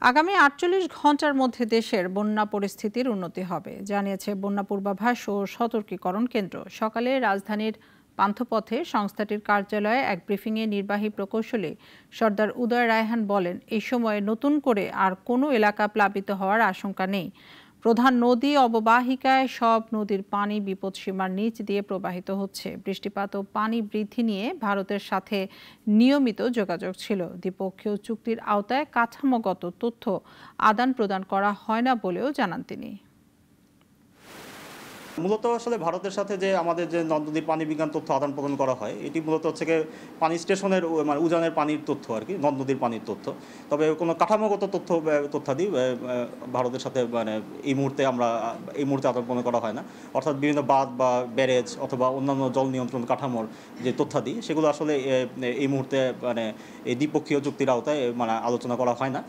আগামী ৪৮ ঘণ্টার মধ্যে দেশের বন্যা পরিস্থিতির উন্নতি হবে, জানিয়েছে বন্যা পূর্বাভাস ও সতর্কীকরণ কেন্দ্র। সকালে রাজধানীর পান্থপথে সংস্থাটির কার্যালয়ে এক ব্রিফিংয়ে নির্বাহী প্রকৌশলী সর্দার উদয় রায়হান বলেন, এই সময়ে নতুন করে আর কোনো এলাকা প্লাবিত হওয়ার আশঙ্কা নেই। প্রধান নদী অববাহিকায় সব নদীর পানি বিপদসীমার নিচ দিয়ে প্রবাহিত হচ্ছে। বৃষ্টিপাত ও পানি বৃদ্ধি নিয়ে ভারতের সাথে নিয়মিত যোগাযোগ ছিল। দ্বিপক্ষীয় চুক্তির আওতায় কাঠামোগত তথ্য আদান প্রদান করা হয় না বলেও জানান তিনি। মূলত আসলে ভারতের সাথে যে আমাদের যে নদ নদীর পানি বিজ্ঞান তথ্য আদান প্রদান করা হয়, এটি মূলত হচ্ছে গিয়ে পানি স্টেশনের মানে উজানের পানির তথ্য আর কি, নদ নদীর পানির তথ্য। তবে কোনো কাঠামোগত তথ্যাদি ভারতের সাথে মানে এই মুহূর্তে আদান প্রদান করা হয় না। অর্থাৎ বিভিন্ন বাঁধ বা ব্যারেজ অথবা অন্যান্য জল নিয়ন্ত্রণ কাঠামোর যে তথ্যাদি, সেগুলো আসলে এই মুহূর্তে মানে এই দ্বিপক্ষীয় চুক্তির আওতায় মানে আলোচনা করা হয় না।